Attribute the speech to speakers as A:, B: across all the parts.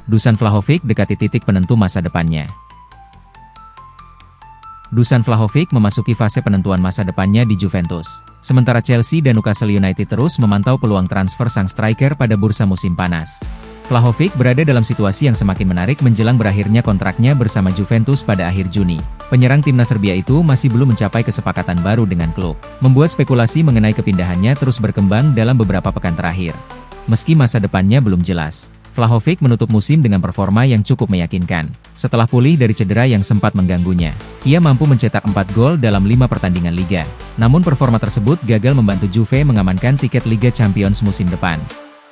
A: Dusan Vlahovic dekati titik penentu masa depannya. Dusan Vlahovic memasuki fase penentuan masa depannya di Juventus. Sementara Chelsea dan Newcastle United terus memantau peluang transfer sang striker pada bursa musim panas. Vlahovic berada dalam situasi yang semakin menarik menjelang berakhirnya kontraknya bersama Juventus pada akhir Juni. Penyerang timnas Serbia itu masih belum mencapai kesepakatan baru dengan klub, membuat spekulasi mengenai kepindahannya terus berkembang dalam beberapa pekan terakhir. Meski masa depannya belum jelas, Vlahovic menutup musim dengan performa yang cukup meyakinkan. Setelah pulih dari cedera yang sempat mengganggunya, ia mampu mencetak 4 gol dalam 5 pertandingan Liga. Namun performa tersebut gagal membantu Juve mengamankan tiket Liga Champions musim depan.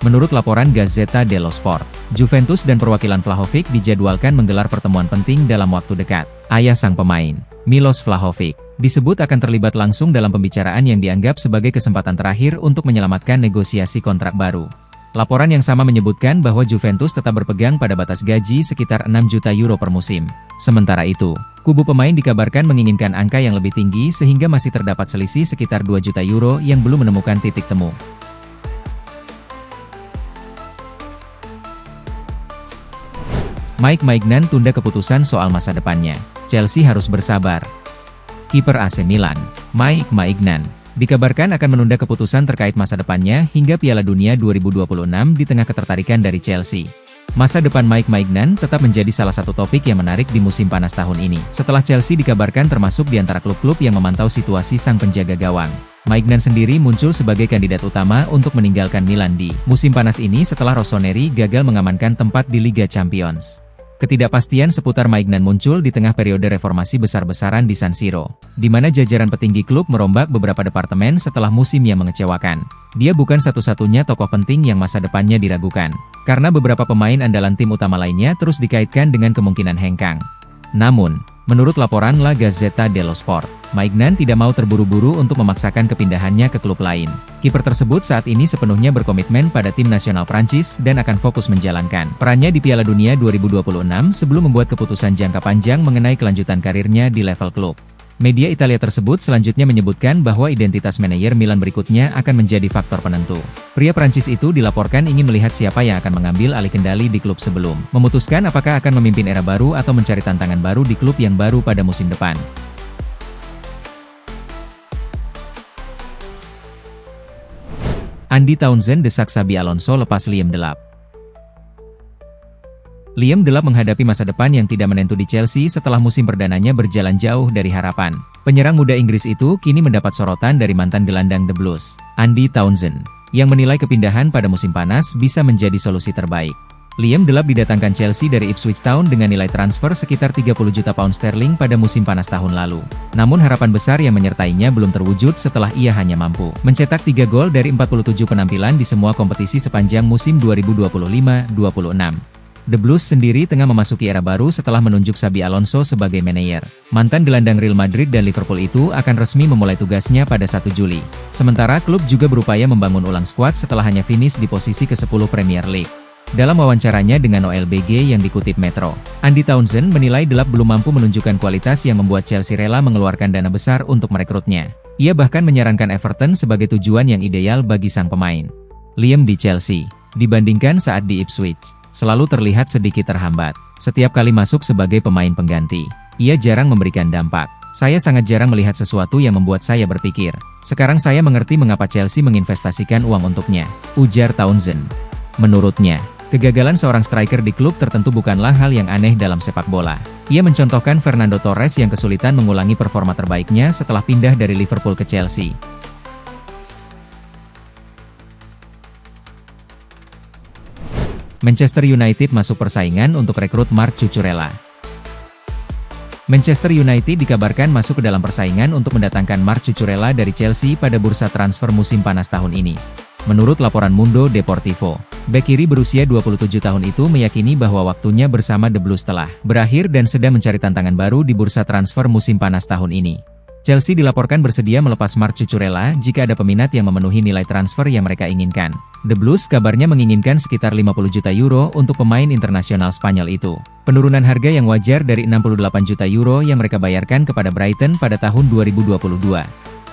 A: Menurut laporan Gazzetta dello Sport, Juventus dan perwakilan Vlahovic dijadwalkan menggelar pertemuan penting dalam waktu dekat. Ayah sang pemain, Milos Vlahovic, disebut akan terlibat langsung dalam pembicaraan yang dianggap sebagai kesempatan terakhir untuk menyelamatkan negosiasi kontrak baru. Laporan yang sama menyebutkan bahwa Juventus tetap berpegang pada batas gaji sekitar 6 juta euro per musim. Sementara itu, kubu pemain dikabarkan menginginkan angka yang lebih tinggi sehingga masih terdapat selisih sekitar 2 juta euro yang belum menemukan titik temu. Mike Maignan tunda keputusan soal masa depannya. Chelsea harus bersabar. Kiper AC Milan, Mike Maignan, dikabarkan akan menunda keputusan terkait masa depannya hingga Piala Dunia 2026 di tengah ketertarikan dari Chelsea. Masa depan Mike Maignan tetap menjadi salah satu topik yang menarik di musim panas tahun ini. Setelah Chelsea dikabarkan termasuk di antara klub-klub yang memantau situasi sang penjaga gawang, Maignan sendiri muncul sebagai kandidat utama untuk meninggalkan Milan di musim panas ini setelah Rossoneri gagal mengamankan tempat di Liga Champions. Ketidakpastian seputar Maignan muncul di tengah periode reformasi besar-besaran di San Siro, di mana jajaran petinggi klub merombak beberapa departemen setelah musim yang mengecewakan. Dia bukan satu-satunya tokoh penting yang masa depannya diragukan, karena beberapa pemain andalan tim utama lainnya terus dikaitkan dengan kemungkinan hengkang. Namun, menurut laporan La Gazzetta dello Sport, Maignan tidak mau terburu-buru untuk memaksakan kepindahannya ke klub lain. Kiper tersebut saat ini sepenuhnya berkomitmen pada tim nasional Prancis dan akan fokus menjalankan perannya di Piala Dunia 2026 sebelum membuat keputusan jangka panjang mengenai kelanjutan karirnya di level klub. Media Italia tersebut selanjutnya menyebutkan bahwa identitas manajer Milan berikutnya akan menjadi faktor penentu. Pria Prancis itu dilaporkan ingin melihat siapa yang akan mengambil alih kendali di klub sebelum memutuskan apakah akan memimpin era baru atau mencari tantangan baru di klub yang baru pada musim depan. Andy Townsend desak Xabi Alonso lepas Liam Delap. Liam Delap menghadapi masa depan yang tidak menentu di Chelsea setelah musim perdananya berjalan jauh dari harapan. Penyerang muda Inggris itu kini mendapat sorotan dari mantan gelandang The Blues, Andy Townsend, yang menilai kepindahan pada musim panas bisa menjadi solusi terbaik. Liam Delap didatangkan Chelsea dari Ipswich Town dengan nilai transfer sekitar 30 juta pound sterling pada musim panas tahun lalu. Namun harapan besar yang menyertainya belum terwujud setelah ia hanya mampu mencetak 3 gol dari 47 penampilan di semua kompetisi sepanjang musim 2025-26. The Blues sendiri tengah memasuki era baru setelah menunjuk Xabi Alonso sebagai manajer. Mantan gelandang Real Madrid dan Liverpool itu akan resmi memulai tugasnya pada 1 Juli. Sementara klub juga berupaya membangun ulang skuad setelah hanya finish di posisi ke-10 Premier League. Dalam wawancaranya dengan OLBG yang dikutip Metro, Andy Townsend menilai Delap belum mampu menunjukkan kualitas yang membuat Chelsea rela mengeluarkan dana besar untuk merekrutnya. Ia bahkan menyarankan Everton sebagai tujuan yang ideal bagi sang pemain. Liam di Chelsea, dibandingkan saat di Ipswich, selalu terlihat sedikit terhambat. Setiap kali masuk sebagai pemain pengganti, ia jarang memberikan dampak. Saya sangat jarang melihat sesuatu yang membuat saya berpikir, sekarang saya mengerti mengapa Chelsea menginvestasikan uang untuknya, ujar Townsend. Menurutnya, kegagalan seorang striker di klub tertentu bukanlah hal yang aneh dalam sepak bola. Ia mencontohkan Fernando Torres yang kesulitan mengulangi performa terbaiknya setelah pindah dari Liverpool ke Chelsea. Manchester United masuk persaingan untuk rekrut Marc Cucurella. Manchester United dikabarkan masuk ke dalam persaingan untuk mendatangkan Marc Cucurella dari Chelsea pada bursa transfer musim panas tahun ini. Menurut laporan Mundo Deportivo, bek kiri berusia 27 tahun itu meyakini bahwa waktunya bersama The Blues telah berakhir dan sedang mencari tantangan baru di bursa transfer musim panas tahun ini. Chelsea dilaporkan bersedia melepas Marc Cucurella jika ada peminat yang memenuhi nilai transfer yang mereka inginkan. The Blues kabarnya menginginkan sekitar 50 juta euro untuk pemain internasional Spanyol itu. Penurunan harga yang wajar dari 68 juta euro yang mereka bayarkan kepada Brighton pada tahun 2022.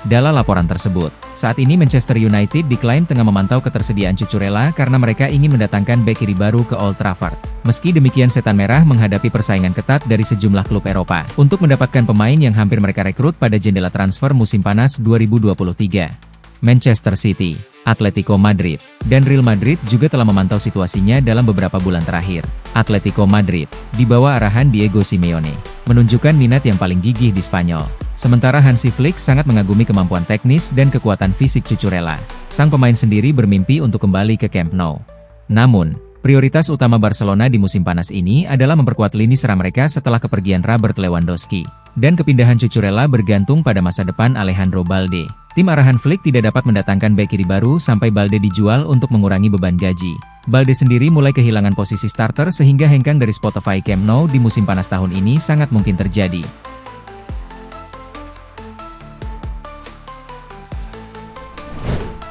A: Dalam laporan tersebut, saat ini Manchester United diklaim tengah memantau ketersediaan Cucurella karena mereka ingin mendatangkan bek kiri baru ke Old Trafford. Meski demikian, Setan Merah menghadapi persaingan ketat dari sejumlah klub Eropa untuk mendapatkan pemain yang hampir mereka rekrut pada jendela transfer musim panas 2023. Manchester City, Atletico Madrid, dan Real Madrid juga telah memantau situasinya dalam beberapa bulan terakhir. Atletico Madrid, di bawah arahan Diego Simeone, menunjukkan minat yang paling gigih di Spanyol. Sementara Hansi Flick sangat mengagumi kemampuan teknis dan kekuatan fisik Cucurella. Sang pemain sendiri bermimpi untuk kembali ke Camp Nou. Namun, prioritas utama Barcelona di musim panas ini adalah memperkuat lini serang mereka setelah kepergian Robert Lewandowski. Dan kepindahan Cucurella bergantung pada masa depan Alejandro Balde. Tim arahan Flick tidak dapat mendatangkan bek kiri baru sampai Balde dijual untuk mengurangi beban gaji. Balde sendiri mulai kehilangan posisi starter sehingga hengkang dari Spotify Camp Nou di musim panas tahun ini sangat mungkin terjadi.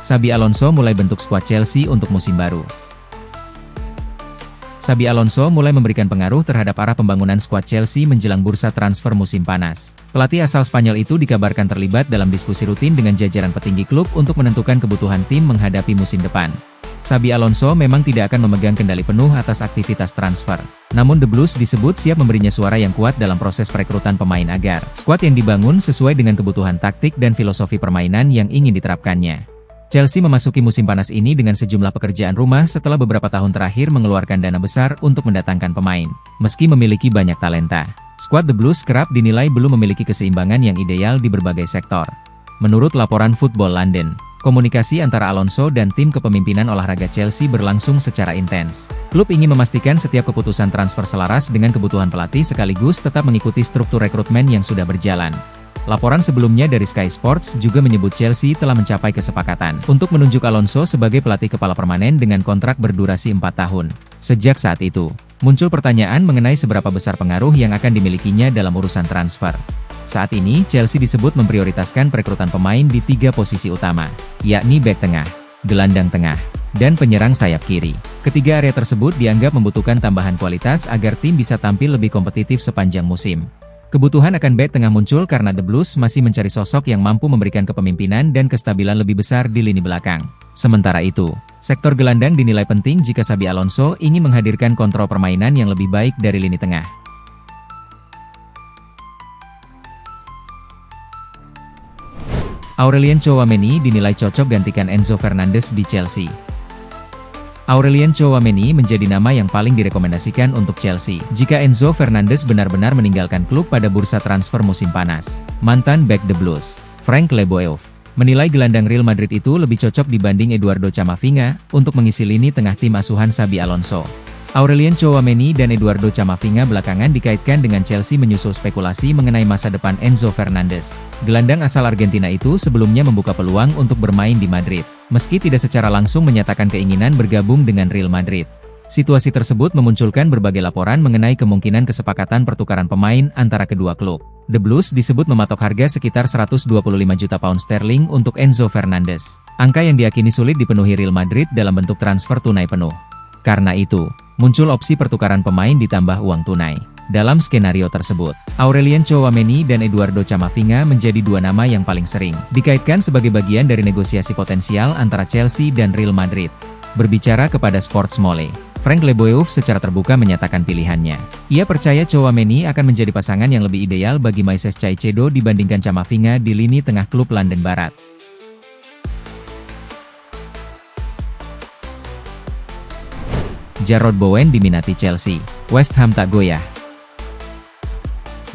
A: Xabi Alonso mulai bentuk skuad Chelsea untuk musim baru. Xabi Alonso mulai memberikan pengaruh terhadap arah pembangunan skuad Chelsea menjelang bursa transfer musim panas. Pelatih asal Spanyol itu dikabarkan terlibat dalam diskusi rutin dengan jajaran petinggi klub untuk menentukan kebutuhan tim menghadapi musim depan. Xabi Alonso memang tidak akan memegang kendali penuh atas aktivitas transfer. Namun The Blues disebut siap memberinya suara yang kuat dalam proses perekrutan pemain agar skuad yang dibangun sesuai dengan kebutuhan taktik dan filosofi permainan yang ingin diterapkannya. Chelsea memasuki musim panas ini dengan sejumlah pekerjaan rumah setelah beberapa tahun terakhir mengeluarkan dana besar untuk mendatangkan pemain. Meski memiliki banyak talenta, skuad The Blues kerap dinilai belum memiliki keseimbangan yang ideal di berbagai sektor. Menurut laporan Football London, komunikasi antara Alonso dan tim kepemimpinan olahraga Chelsea berlangsung secara intens. Klub ingin memastikan setiap keputusan transfer selaras dengan kebutuhan pelatih sekaligus tetap mengikuti struktur rekrutmen yang sudah berjalan. Laporan sebelumnya dari Sky Sports juga menyebut Chelsea telah mencapai kesepakatan untuk menunjuk Alonso sebagai pelatih kepala permanen dengan kontrak berdurasi 4 tahun. Sejak saat itu, muncul pertanyaan mengenai seberapa besar pengaruh yang akan dimilikinya dalam urusan transfer. Saat ini, Chelsea disebut memprioritaskan perekrutan pemain di 3 posisi utama, yakni bek tengah, gelandang tengah, dan penyerang sayap kiri. Ketiga area tersebut dianggap membutuhkan tambahan kualitas agar tim bisa tampil lebih kompetitif sepanjang musim. Kebutuhan akan bek tengah muncul karena The Blues masih mencari sosok yang mampu memberikan kepemimpinan dan kestabilan lebih besar di lini belakang. Sementara itu, sektor gelandang dinilai penting jika Xabi Alonso ingin menghadirkan kontrol permainan yang lebih baik dari lini tengah. Aurelien Tchouaméni dinilai cocok gantikan Enzo Fernandez di Chelsea. Aurelien Tchouaméni menjadi nama yang paling direkomendasikan untuk Chelsea jika Enzo Fernandez benar-benar meninggalkan klub pada bursa transfer musim panas. Mantan bek The Blues, Frank Leboeuf, menilai gelandang Real Madrid itu lebih cocok dibanding Eduardo Camavinga untuk mengisi lini tengah tim asuhan Xabi Alonso. Aurelien Tchouaméni dan Eduardo Camavinga belakangan dikaitkan dengan Chelsea menyusul spekulasi mengenai masa depan Enzo Fernandez. Gelandang asal Argentina itu sebelumnya membuka peluang untuk bermain di Madrid, meski tidak secara langsung menyatakan keinginan bergabung dengan Real Madrid. Situasi tersebut memunculkan berbagai laporan mengenai kemungkinan kesepakatan pertukaran pemain antara kedua klub. The Blues disebut mematok harga sekitar 125 juta pound sterling untuk Enzo Fernandez, angka yang diyakini sulit dipenuhi Real Madrid dalam bentuk transfer tunai penuh. Karena itu, muncul opsi pertukaran pemain ditambah uang tunai. Dalam skenario tersebut, Aurelien Tchouaméni dan Eduardo Camavinga menjadi 2 nama yang paling sering dikaitkan sebagai bagian dari negosiasi potensial antara Chelsea dan Real Madrid. Berbicara kepada Sports Mole, Frank Leboeuf secara terbuka menyatakan pilihannya. Ia percaya Tchouaméni akan menjadi pasangan yang lebih ideal bagi Moises Caicedo dibandingkan Camavinga di lini tengah klub London Barat. Jarrod Bowen diminati Chelsea, West Ham tak goyah.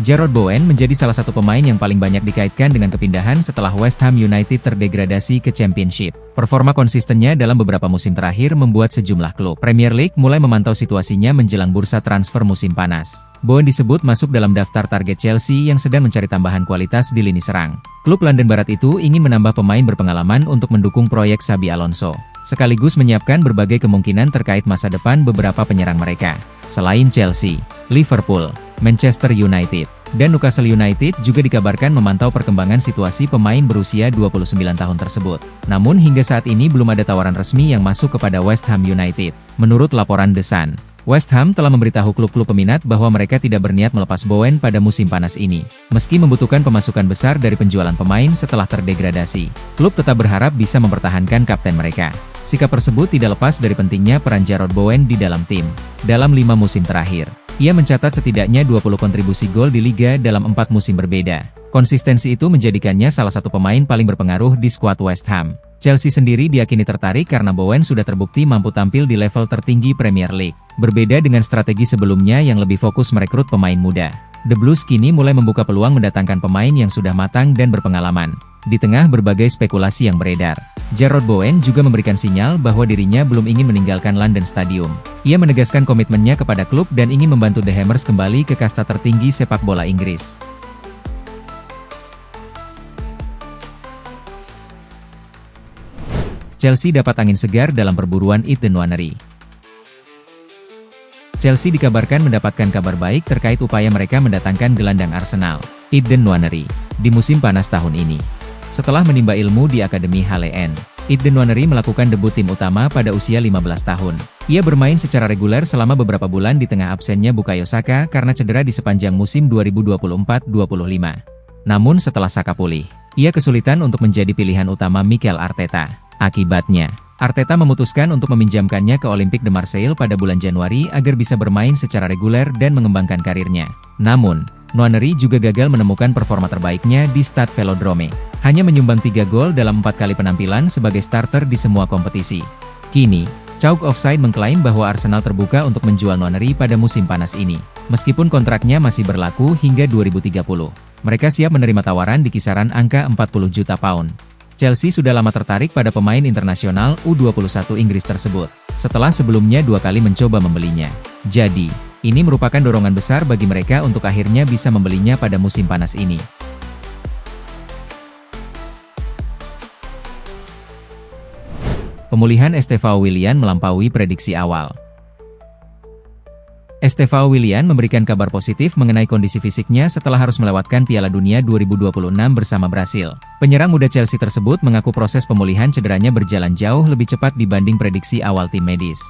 A: Jarrod Bowen menjadi salah satu pemain yang paling banyak dikaitkan dengan kepindahan setelah West Ham United terdegradasi ke Championship. Performa konsistennya dalam beberapa musim terakhir membuat sejumlah klub Premier League mulai memantau situasinya menjelang bursa transfer musim panas. Bowen disebut masuk dalam daftar target Chelsea yang sedang mencari tambahan kualitas di lini serang. Klub London Barat itu ingin menambah pemain berpengalaman untuk mendukung proyek Xabi Alonso, sekaligus menyiapkan berbagai kemungkinan terkait masa depan beberapa penyerang mereka. Selain Chelsea, Liverpool, Manchester United, dan Newcastle United juga dikabarkan memantau perkembangan situasi pemain berusia 29 tahun tersebut. Namun hingga saat ini belum ada tawaran resmi yang masuk kepada West Ham United. Menurut laporan The Sun, West Ham telah memberitahu klub-klub peminat bahwa mereka tidak berniat melepas Bowen pada musim panas ini. Meski membutuhkan pemasukan besar dari penjualan pemain setelah terdegradasi, klub tetap berharap bisa mempertahankan kapten mereka. Sikap tersebut tidak lepas dari pentingnya peran Jarrod Bowen di dalam tim. Dalam 5 musim terakhir, ia mencatat setidaknya 20 kontribusi gol di liga dalam 4 musim berbeda. Konsistensi itu menjadikannya salah satu pemain paling berpengaruh di skuad West Ham. Chelsea sendiri diyakini tertarik karena Bowen sudah terbukti mampu tampil di level tertinggi Premier League. Berbeda dengan strategi sebelumnya yang lebih fokus merekrut pemain muda, The Blues kini mulai membuka peluang mendatangkan pemain yang sudah matang dan berpengalaman. Di tengah berbagai spekulasi yang beredar, Jarrod Bowen juga memberikan sinyal bahwa dirinya belum ingin meninggalkan London Stadium. Ia menegaskan komitmennya kepada klub dan ingin membantu The Hammers kembali ke kasta tertinggi sepak bola Inggris. Chelsea dapat angin segar dalam perburuan Ethan Nwaneri. Chelsea dikabarkan mendapatkan kabar baik terkait upaya mereka mendatangkan gelandang Arsenal, Ethan Nwaneri, di musim panas tahun ini. Setelah menimba ilmu di Akademi Halle End, Ethan Nwaneri melakukan debut tim utama pada usia 15 tahun. Ia bermain secara reguler selama beberapa bulan di tengah absennya Bukayo Saka karena cedera di sepanjang musim 2024-25. Namun setelah Saka pulih, ia kesulitan untuk menjadi pilihan utama Mikel Arteta. Akibatnya, Arteta memutuskan untuk meminjamkannya ke Olympique de Marseille pada bulan Januari agar bisa bermain secara reguler dan mengembangkan karirnya. Namun, Nwaneri juga gagal menemukan performa terbaiknya di Stade Velodrome. Hanya menyumbang 3 gol dalam 4 kali penampilan sebagai starter di semua kompetisi. Kini, Chalk Offside mengklaim bahwa Arsenal terbuka untuk menjual Nwaneri pada musim panas ini. Meskipun kontraknya masih berlaku hingga 2030, mereka siap menerima tawaran di kisaran angka 40 juta pound. Chelsea sudah lama tertarik pada pemain internasional U21 Inggris tersebut, setelah sebelumnya 2 kali mencoba membelinya. Jadi, ini merupakan dorongan besar bagi mereka untuk akhirnya bisa membelinya pada musim panas ini. Pemulihan Estevao Willian melampaui prediksi awal. Estevao Willian memberikan kabar positif mengenai kondisi fisiknya setelah harus melewatkan Piala Dunia 2026 bersama Brasil. Penyerang muda Chelsea tersebut mengaku proses pemulihan cederanya berjalan jauh lebih cepat dibanding prediksi awal tim medis.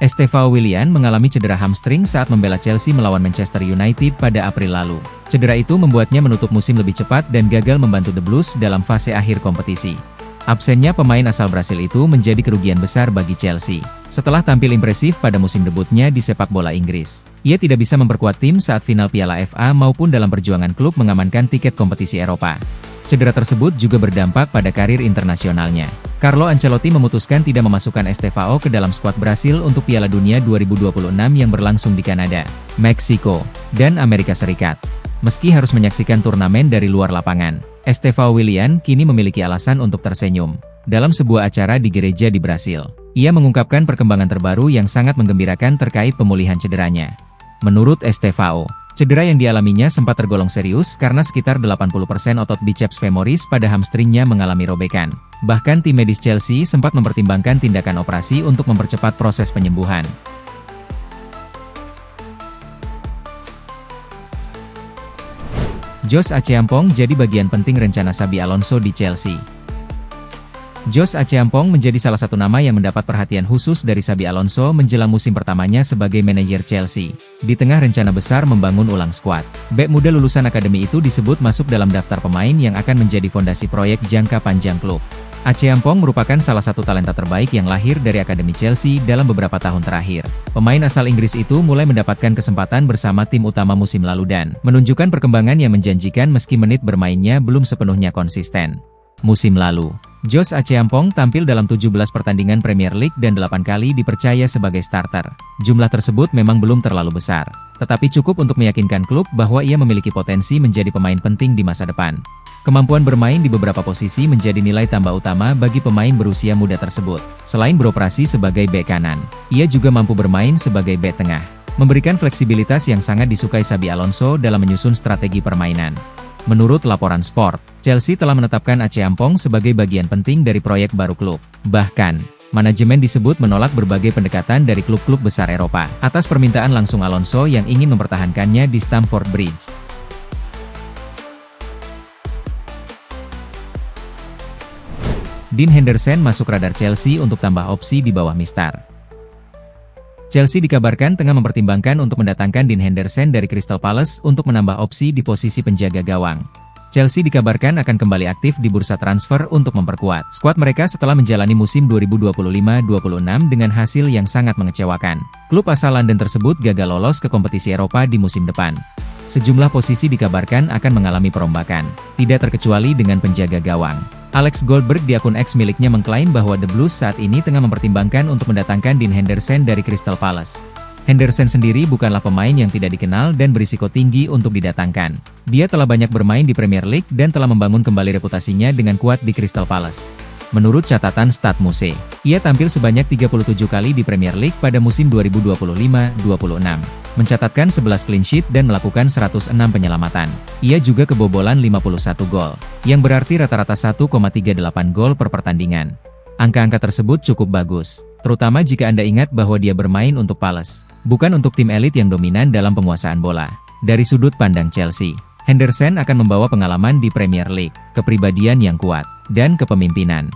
A: Estevao Willian mengalami cedera hamstring saat membela Chelsea melawan Manchester United pada April lalu. Cedera itu membuatnya menutup musim lebih cepat dan gagal membantu The Blues dalam fase akhir kompetisi. Absennya pemain asal Brasil itu menjadi kerugian besar bagi Chelsea. Setelah tampil impresif pada musim debutnya di sepak bola Inggris, ia tidak bisa memperkuat tim saat final Piala FA maupun dalam perjuangan klub mengamankan tiket kompetisi Eropa. Cedera tersebut juga berdampak pada karir internasionalnya. Carlo Ancelotti memutuskan tidak memasukkan Estevao ke dalam skuad Brasil untuk Piala Dunia 2026 yang berlangsung di Kanada, Meksiko, dan Amerika Serikat. Meski harus menyaksikan turnamen dari luar lapangan, Estevao Willian kini memiliki alasan untuk tersenyum. Dalam sebuah acara di gereja di Brasil, ia mengungkapkan perkembangan terbaru yang sangat menggembirakan terkait pemulihan cederanya. Menurut Estevao, cedera yang dialaminya sempat tergolong serius karena sekitar 80% otot biceps femoris pada hamstringnya mengalami robekan. Bahkan tim medis Chelsea sempat mempertimbangkan tindakan operasi untuk mempercepat proses penyembuhan. Josh Acheampong jadi bagian penting rencana Xabi Alonso di Chelsea. Josh Acheampong menjadi salah satu nama yang mendapat perhatian khusus dari Xabi Alonso menjelang musim pertamanya sebagai manajer Chelsea. Di tengah rencana besar membangun ulang skuad, bek muda lulusan akademi itu disebut masuk dalam daftar pemain yang akan menjadi fondasi proyek jangka panjang klub. Acheampong merupakan salah satu talenta terbaik yang lahir dari akademi Chelsea dalam beberapa tahun terakhir. Pemain asal Inggris itu mulai mendapatkan kesempatan bersama tim utama musim lalu dan menunjukkan perkembangan yang menjanjikan meski menit bermainnya belum sepenuhnya konsisten. Musim lalu, Josh Acheampong tampil dalam 17 pertandingan Premier League dan 8 kali dipercaya sebagai starter. Jumlah tersebut memang belum terlalu besar, tetapi cukup untuk meyakinkan klub bahwa ia memiliki potensi menjadi pemain penting di masa depan. Kemampuan bermain di beberapa posisi menjadi nilai tambah utama bagi pemain berusia muda tersebut. Selain beroperasi sebagai bek kanan, ia juga mampu bermain sebagai bek tengah, memberikan fleksibilitas yang sangat disukai Xabi Alonso dalam menyusun strategi permainan. Menurut laporan Sport, Chelsea telah menetapkan Acheampong sebagai bagian penting dari proyek baru klub. Bahkan, manajemen disebut menolak berbagai pendekatan dari klub-klub besar Eropa atas permintaan langsung Alonso yang ingin mempertahankannya di Stamford Bridge. Dean Henderson masuk radar Chelsea untuk tambah opsi di bawah Mr. Chelsea dikabarkan tengah mempertimbangkan untuk mendatangkan Dean Henderson dari Crystal Palace untuk menambah opsi di posisi penjaga gawang. Chelsea dikabarkan akan kembali aktif di bursa transfer untuk memperkuat skuad mereka setelah menjalani musim 2025-26 dengan hasil yang sangat mengecewakan. Klub asal London tersebut gagal lolos ke kompetisi Eropa di musim depan. Sejumlah posisi dikabarkan akan mengalami perombakan, tidak terkecuali dengan penjaga gawang. Alex Goldberg di akun X miliknya mengklaim bahwa The Blues saat ini tengah mempertimbangkan untuk mendatangkan Dean Henderson dari Crystal Palace. Henderson sendiri bukanlah pemain yang tidak dikenal dan berisiko tinggi untuk didatangkan. Dia telah banyak bermain di Premier League dan telah membangun kembali reputasinya dengan kuat di Crystal Palace. Menurut catatan StatMuse, ia tampil sebanyak 37 kali di Premier League pada musim 2025-26, mencatatkan 11 clean sheet dan melakukan 106 penyelamatan. Ia juga kebobolan 51 gol, yang berarti rata-rata 1,38 gol per pertandingan. Angka-angka tersebut cukup bagus, terutama jika Anda ingat bahwa dia bermain untuk Palace, bukan untuk tim elit yang dominan dalam penguasaan bola. Dari sudut pandang Chelsea, Henderson akan membawa pengalaman di Premier League, kepribadian yang kuat, dan kepemimpinan.